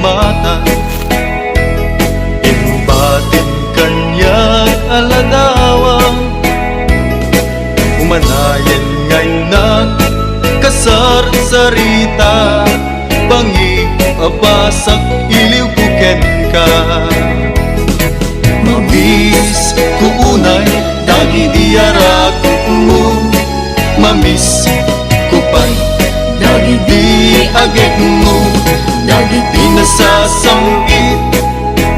mata, imbatin kanyang aladawang umanayan ngay na kasar sarita, bangi abasak iliw kuken ka. Mamis kuunay dagi diara mo, mamis kupay dagi di agek mo, dagi di nasasangit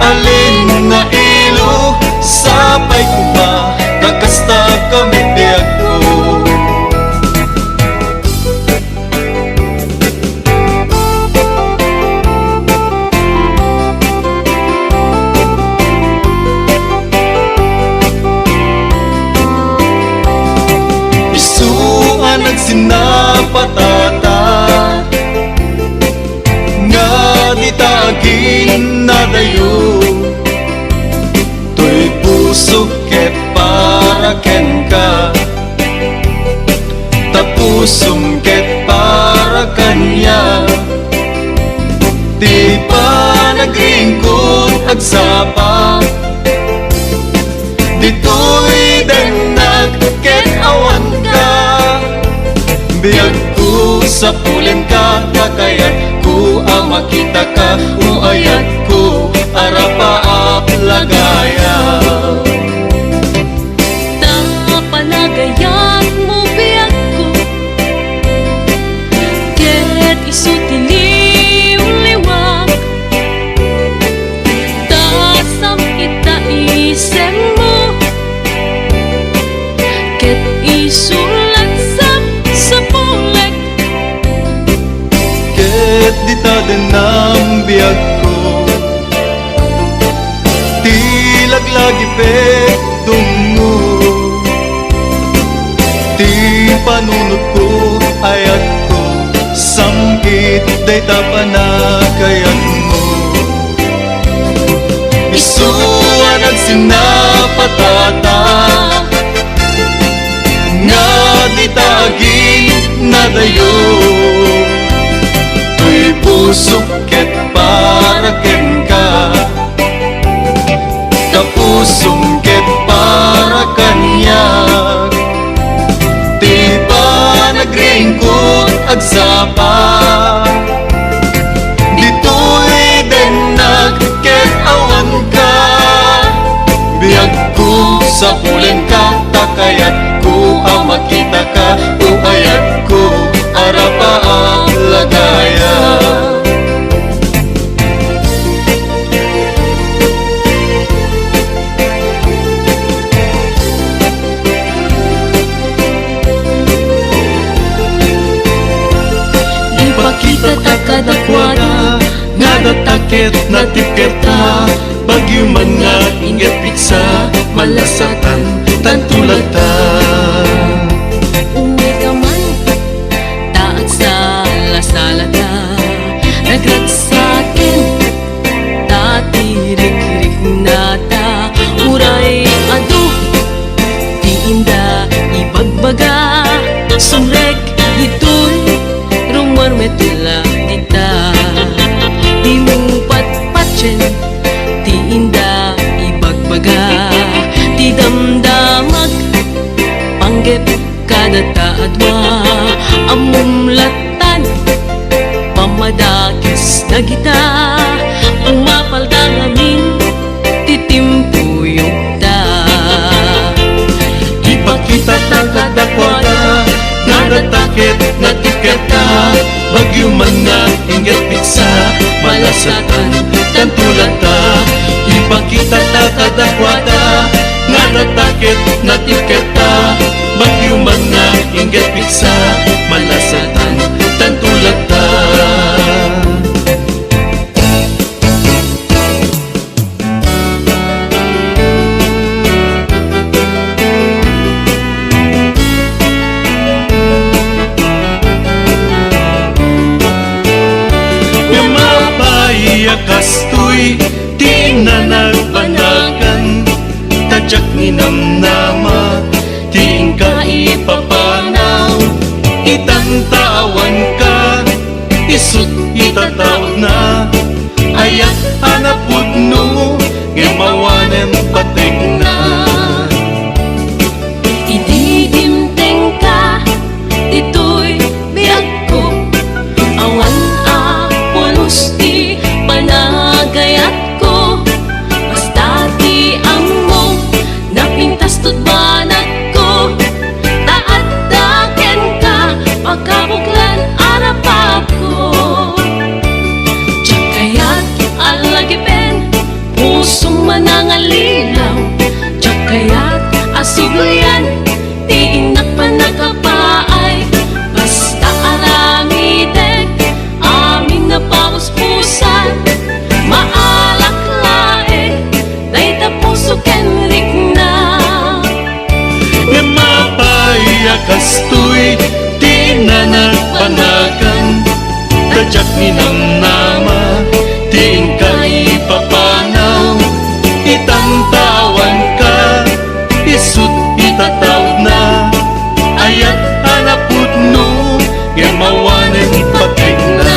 alin na ilo sapay kuma kakasta kami biag ko. Sinapatata nga ditagin na dayo, to'y puso ket para ken ka, tapusum ket para kanya. Di pa nagringkod agsapa, dito'y denag ket awan ka. Biyag ko sa pulen ka, kakayat ko ang makita ka, uayat ko arapaap lagaya. Panagayan mo biyag ko, ket isutiliw liwag, tasam ita isem mo, ket isulat sa puleg, ket dita din ang biyag ko, tilaglagi pek dungo, ti panunod ko ayat ko, samkit day tapanakayat mo. Isuan ang sinapatata nga ditagin na dayo, to'y puso ket para ken ka, tapusum ket para kanya. Di pa nagringkod agsapa, dito'y denag ket awan ka. Biyag ko sa pulen ka, takayat ko ang makita ka, uayat ko arapaap lagaya. ipakita ta kadakwada, nga natakit na tipketa, bagyo man nga ingat piksa, malasatan tantulata. uwi ka man, taat sa lasalata, nagragsakin, tatirik-rik nata, uray adu, di inda ibagbaga, sumrek ito'y rumor metula kita, di mo patpatchen, di inda ibagbaga, di damdamag panggep kada taadwa, amumlatan pamadakis na kita, umapaldang amin titimpuyog ta. Ipakita ta kadakwada, nga natakit na tipketa, bagyo man nga ingat piksa, malasatan tantulata. Ipakita ta kadakwada, nga natakit na tipketa, bagyo man nga ingat piksa, malasatan tantulata. Kastoy di na nagbanagan, tadyak ni namnama, di ka ipapanaw, itantawan ka, isut itatawag na, panangalilaw. Diyak kaya't asuglayan, di inak panakapaay. Basta aramidek, amin na pauspusan. Maalak lae, day tapuso kenrik na. Nga mapayakas tuy, di na nagpanagan. Tadyak ni ng nama, di kay papanaw. Itantawan ka, isut itatawag na. Ayat hanaput no, yan mawanan ipatik na.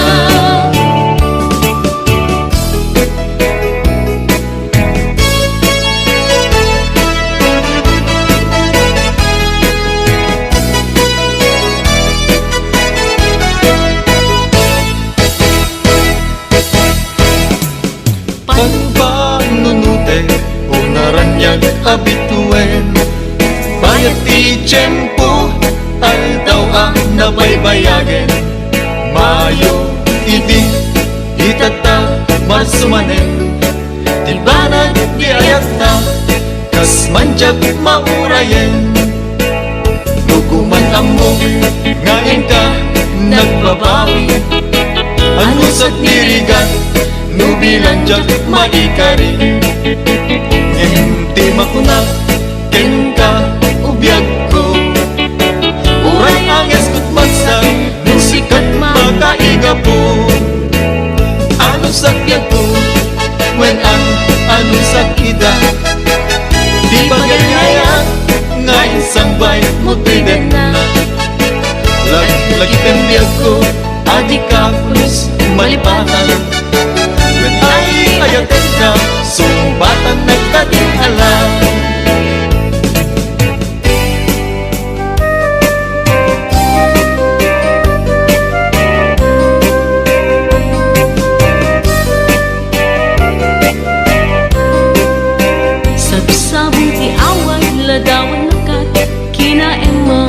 Pagpanunute o naranyag abituen, bayat ti tiyempo aldaw ang nabaybayagen. Mayo idi itata masumanen, di banag di ayata kas manjak maurayen. Luguman among ngayon ka nagbabawi, ano sa dirigan nubilan jak maikari. Ngenti makunak ken ka ubiyag ko, uray ang eskut magsag musikat makaiga po. Ano sakyan ko when ang ano sakida, di bagayaya nga isang bay mo tiden na. Lagi pembiyag ko adik ka plus malipatan. When ay ayatin ka, sumbatan nagtating alam. Sabsabong ti away, ladawan nakat kinaema.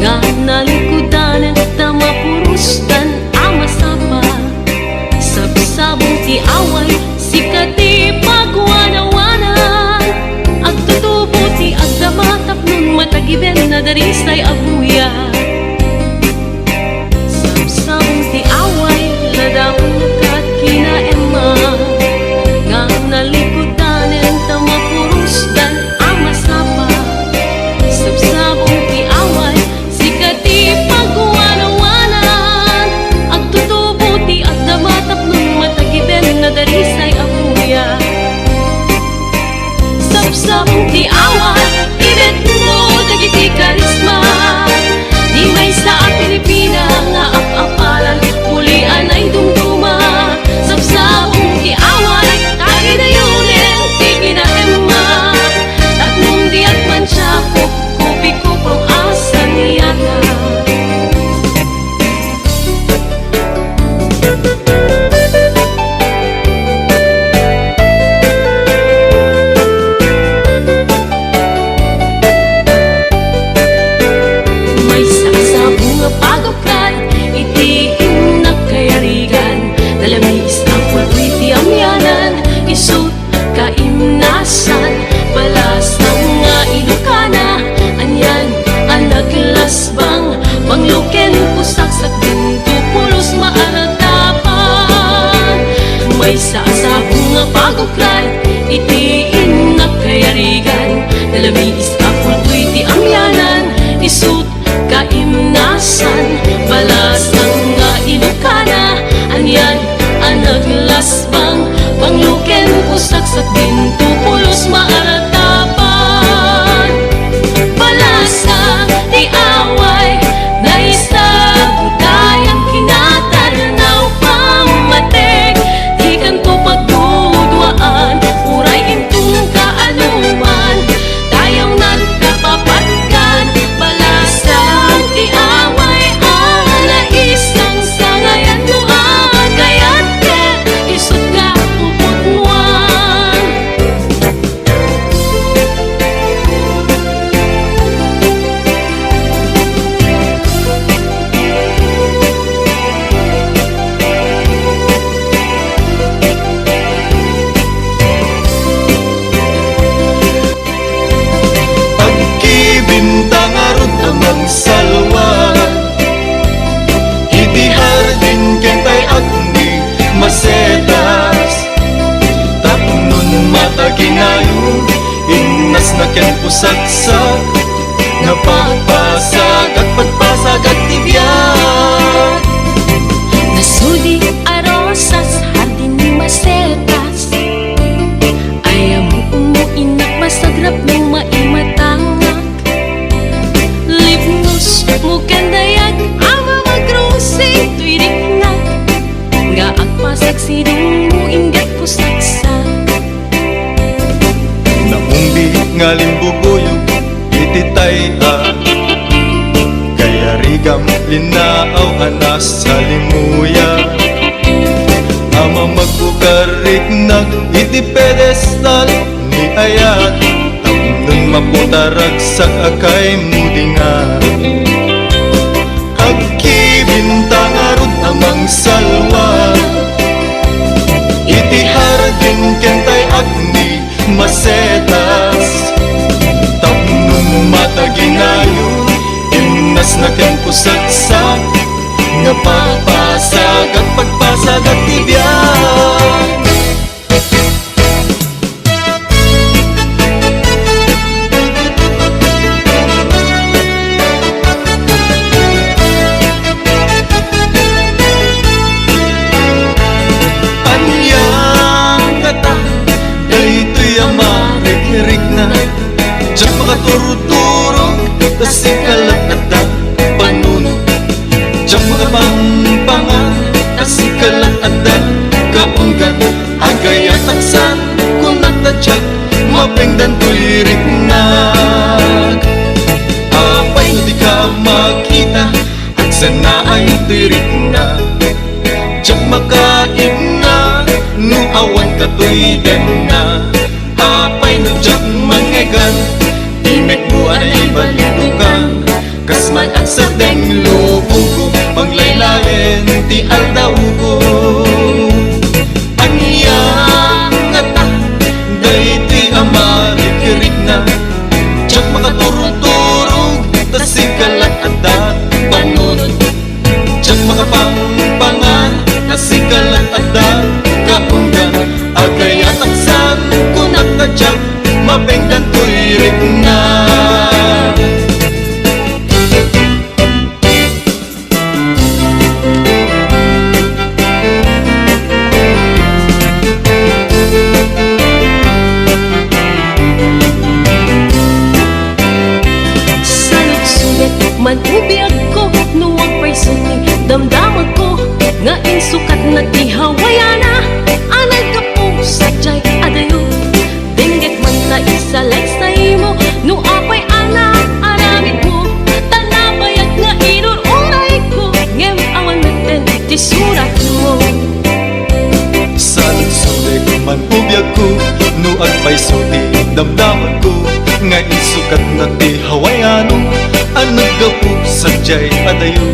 Nga nalikudan at tamapurustan amasapa. Sabsabong ti away, sikati pagwanawanan. Agtutubo ti agdamatap nun matagiben na darisay aguya. Sabsabong ti away, ladawan nakat kinaema. Nga nalikudanen tamapurustan amasapa. Sabsabong ti away, sikati pagwanawanan. Agtutubo ti agdamatap nun matagiben na darisay aguya. Sabsabong ti away, ibet mo dagiti karisma. Di may sa Pilipina nga apapalan, pulian ay dumduma. Sabsabong ti away, tagi na yunin, ti ginaema. Tatlong diat man siya, kupi ko pang asa niyata. May sasabong nga pagukay, itiin na kayarigan. Dalamis ang pulwi ti amyanan, isut kaimnasan. Balasang nga ilukana, anyan ang naglasbang. Pangluken pusak sa pinto, pulos maaratapan. May sasabong nga pagukay, itiin na kayarigan. Dalamis ang pulwi ti amyanan, isut kaimnasan. Balasang nga ilukana, anyan ang naglasbang. Pangluken pusak sa pinto, pulos maaratapan. Balasang di away, naisagutayang kinataranaw pamatek. Di kanto pagdudwaan, uray intong kaanuman. Tayaw nagkapapatkan, balasang di away, ang naisang sangayan mo agayat. Isut ka uputmuan, ken pusagsak nga pagpasag at pagpasag at tibiyag. Nasudi arosas hardin ni masetas, ayaw mo umuinak masagrap ng maimatangak. Lipnos mo kandayag ama magrusing tuirik na nga agpasag sidong mo ingat pusagsak. Naumbi nga limbubuyog ititay kaya rigam linaaw anas sa limuya. Ama magbukarik nag iti pedestal ni ayat tapnon maputarag sa akay mudinga. Agkibintang arod amang salwa iti hardin kentay agni masetas tapnon mataginayon imnas na ken pusagsak nga pagpasag at pagpasag at tibiyag. Anyang kata daytoy amarik-rik na diyak makaturuturo kasi kalakata panunod diyak makapangpangan kasi kalakata kaunggan agay at taksan kung natadyak mapengdan tuirik na apay no di ka makita at sana ay tuirik na diyak makain na no awan ka tuigan na apay no diyak mangegan imek buwan ay balukan kasman at sa deng lubong ko panglaylayan ti aldaw ko. Anyang ngata daytoy amarik-rik na diyak makaturog-turog tasikalat at panunod diyak makapangpangan tasikalat at kaunggan agay at aksan kung nakadyak mapengdan tuirik na. Salut-sulit man ubiyag ko nuwang paysuti damdamag ko nga insukat na ti hawayana anay ka po sadyay adayo dinggit man ta isa likes na imo no apay ana aramid mo tanabayag nga inururay ko ngem awan meten ti surat mo. Salut-sulit man ubiyag ko no agpaysuti damdaman ko nga insukat na ti hawayano ang naggapu sadyay adayo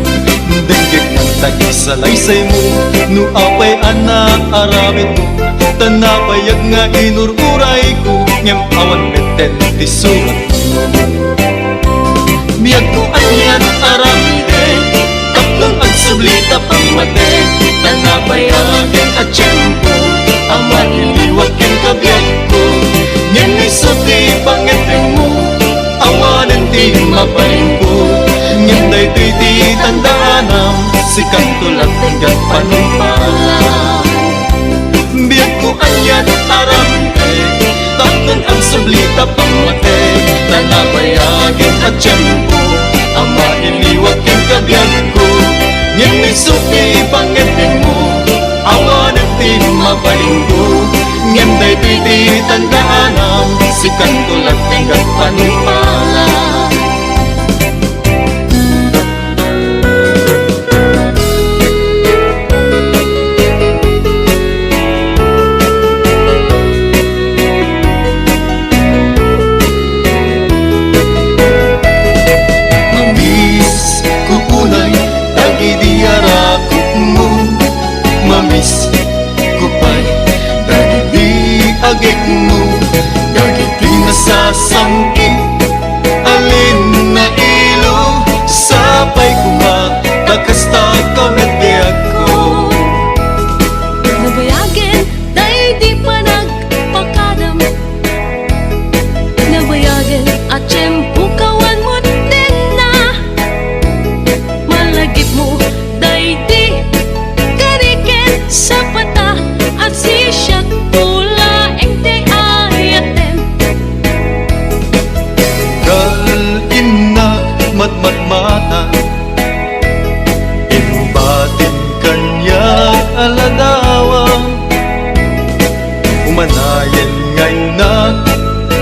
dinggit man ta isa laysay mo no apay ana aramid mo tanapayag nga inururay ko ngem awan meten ti surat mo. Biyag ko anyan aramide tatlong agsublita pangmate tanapayagin at tiyempo ama iliwag ken kabiyag ko ngem isuti pangeteng mo awanen ti mapaling ko ngem daytoy ti tandanam sikang tulad tinggat panumpalan. Biyag ko anyan aramide tatlong agsublita pangmate tanapayagin at tiyempo ama iliwag ken kabiyag ko ngem isuti pangeteng mo awanen ti mapaling ko ngem daytoy ti tandanam sikang tulad tinggat panumpalan. Mamis kukunay dagiti arakot mo mamis kupay dagiti agek mo dagiti nasasangkit alin na ilo sapay kumakakasta kamet biyag ko. Nabayagin, dahil di pa nagpakadam. Nabayagin, Sa tiyempo kawan mo din na malagip mo daydi kariken sa pata at sisyak pula ente ayaten. Kalinak matmatmata Imbatin kanya aladawang Umanayan ngay na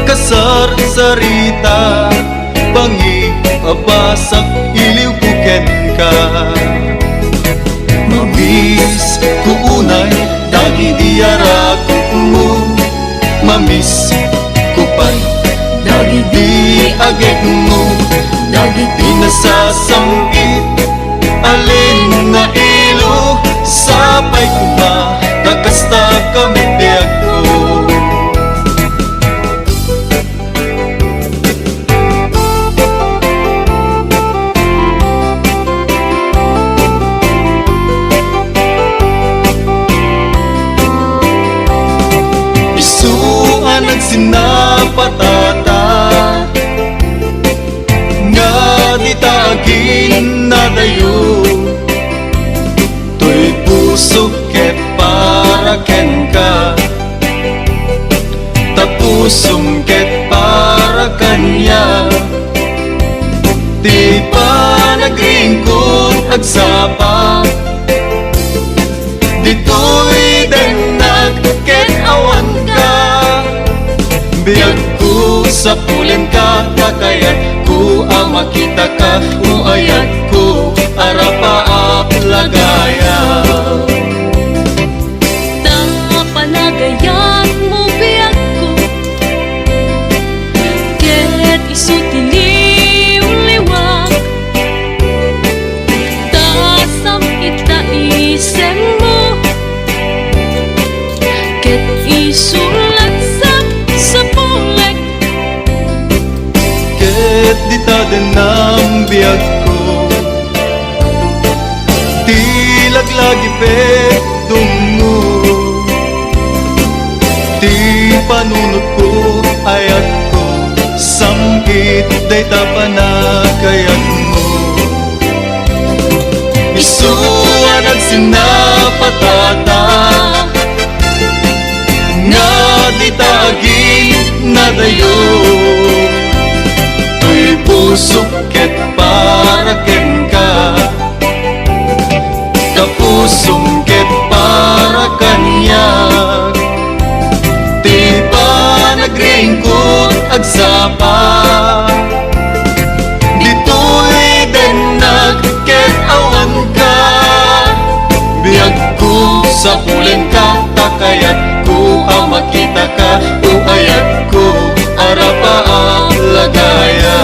kasar sarita Bangi abasak iliw kuken ka Mamis kuunay dagi diara mo Mamis kupay dagi di agek mo Dagi di nasasamgit alin na ilo Sapay kuma kakasta kami biag ko Isuan ang sinapatata Nga di tagin na dayo To'y puso ket para ken ka Tapusong ket para kanya Di pa nagringkod agsapa Dito'y denag ket awan ka Biyag ko sa pulen ka Kakayat ko ang makita ka Uayat ko arapaap lagaya Panagayat mo biyak ko ket isutiliw liwak Tasam ita isem mo ket isulat sa pulek Ket di taden ng biyag ko Di laglagi pekdong mo Di panunod ko ayat ko Samgit day tapanagayat mo Isuan at sinapatata Nga di tagin na dayo To'y pusok ket para ken ka Kapusong ket para kanya Di ba nagringkod agsapa Dito'y denag ket awan ka Biyag ko sa pulen ka Takayat ko ang makita ka Uayat ko arapa ang lagaya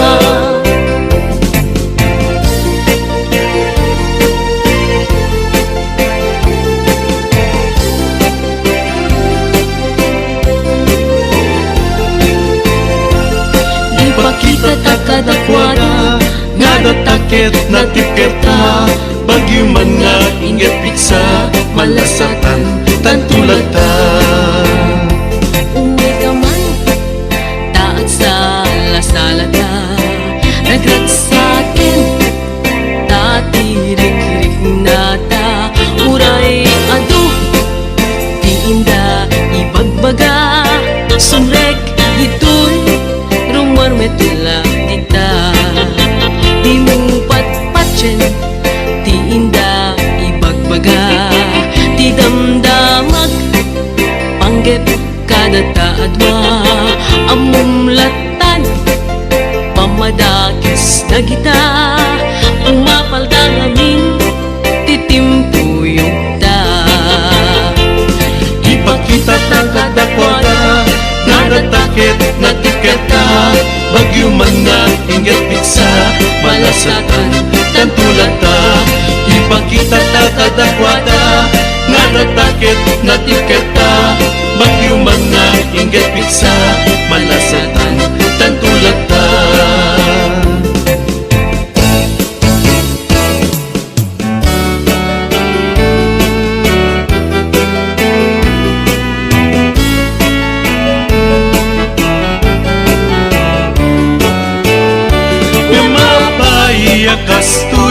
Ipakita ta kadakwada Nga datakit na tipkerta Bagyo man nga inget piksa Malasatan tantulata Uwi ka man taat sa lasalata Nagragsakin tatirik-rik nata Uray ado di inda ibagbaga Sumrek ito'y rumar metula dita Di mo patpatsin di inda ibagbaga Di damdamag panggep kada taadwa Amumlatan pamadakis na kita Umapalda ngamin titimpuyog ta Ipakita ng kadakwada Nga datakit na tiketa Bagyo man nga inget piksa Malasatan tantulata Ipakita ng kadakwada Nga datakit na tiketa Bagyo man nga inget piksa Malasatan tantulata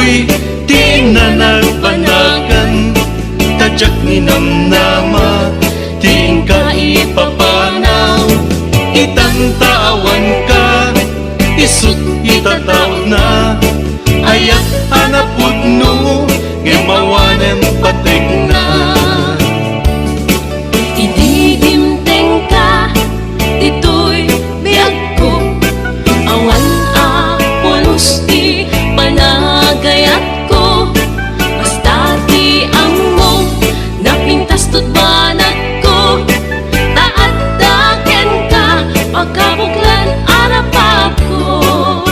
kastoy di na nagpanagan, tadyak ni namnama di ka ipapanaw. Itantawan ka, isut itatawag na, ayat hanapod no, ngemawanem patek na. Ididimteng ka, dito'y biyag ko, awan apolos di panagayat ko. Basta di ang mo, napintas to't banat ko, taat daken ka, pagkabuklan arapap ko.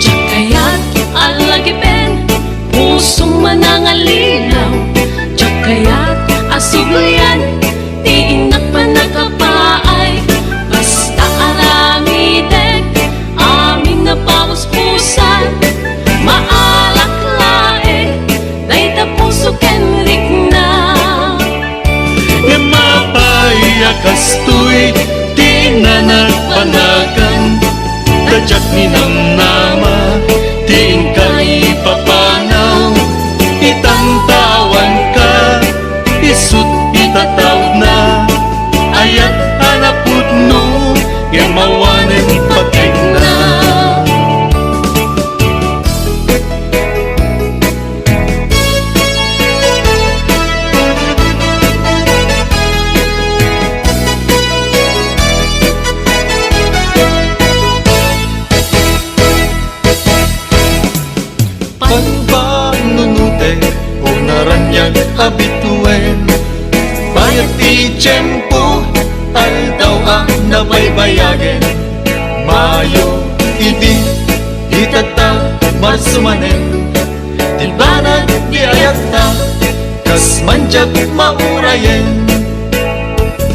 Diyak kaya't alagipen, pusong manangalilaw, diyak kaya't asublayan, di inak pa nakapaay. Basta aramidek, aming napawaspusan, maalak lae, day tapuso kenrik na. Mapaya kastoy di na nagpanagan, tadyak ni namnama di ka ipapanaw. Itantawan ka, isut itatawag na, ayat hanapod no, ngemawanem patek na. Panbanunute o naranyag abituen, bayat ti tiyempo aldaw ang nabaybayagen. Mayo idi itata marsumanen, tilbanan di ayata kas manjag maurayen.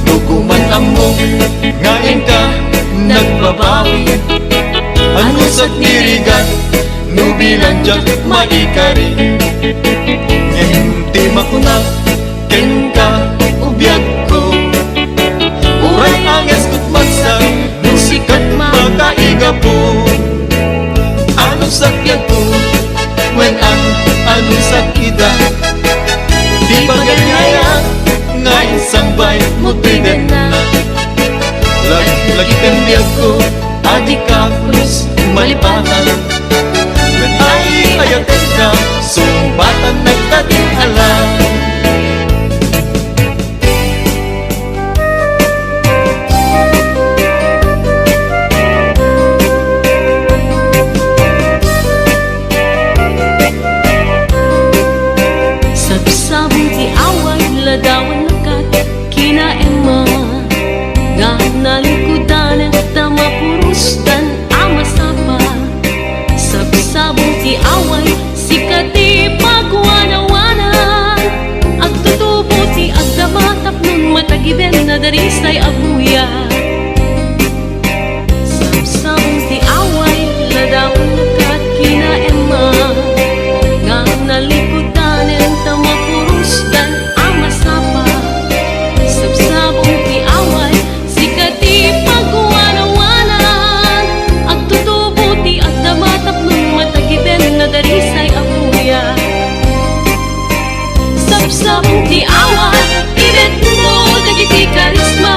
Luguman ammo ngayon ka nagbabawi, ano sa tirigan nubilan jak maikari. Ngenti makuna ken ka ubiyag ko, uray anges kut magsa nusikat makaiga po. Ano sakyan ko when ang ano sakida, di bagayaya nga isambay mo tigan na. Lagi pendiag ko adik kapus malipatan, when ay ayatin ka sumbatan nagkating alam. Sabsabong ti away, ladawan nakat, kinaema, nga nalikudan at tamapurustan amasapa. Sabsabong ti away, sikati pagwanawanan, agtutubo ti agdamatap nun matagiben na darisay abuya. Sabsabong ti away, ladawan nakat, kinaema, nga nalikudan at tamapurustan amasapa. Sabsabong ti away, sikati pagwanawanan, agtutubo ti agdamatap nun matagiben na darisay abuya. Sabsabong ti away, ibet mo dagiti karisma,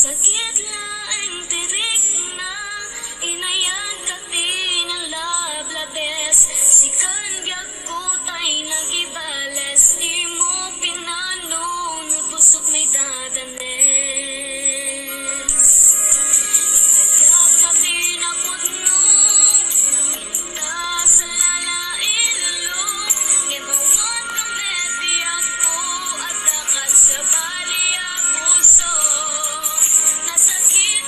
Sakit laing tirik na inayan ka ng lablabes. Sikan gyud ko tay nagibales. Di mo pinano nubusok may dadanes. Inagad ka tinapudno napinta sa lalailo. Ngimawan ka meti ako at ka sa bali puso. Nasakit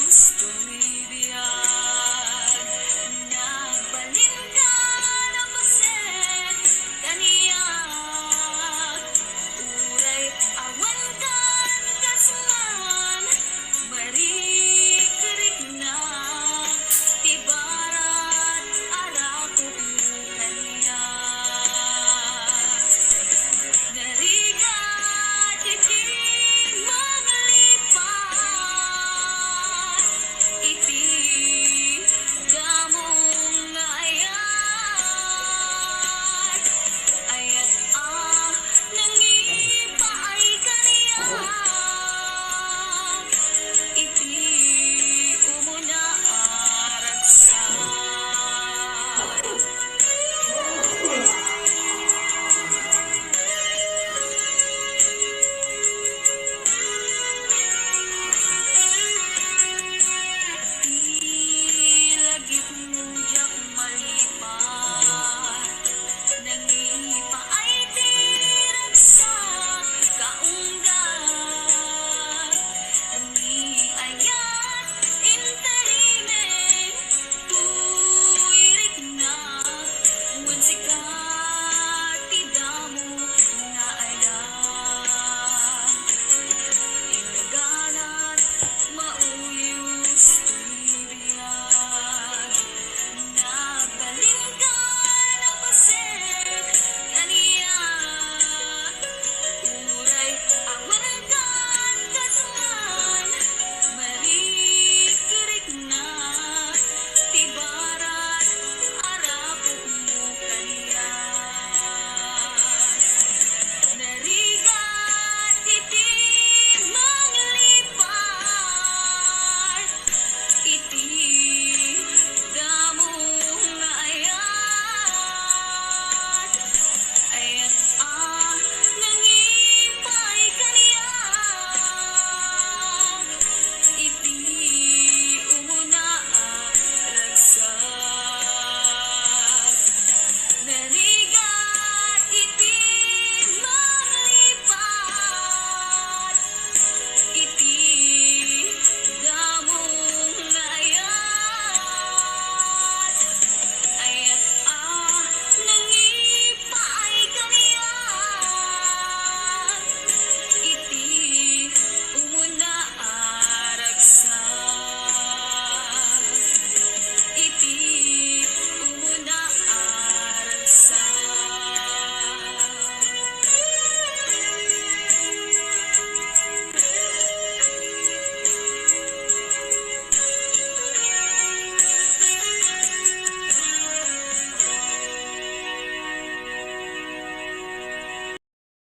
gusto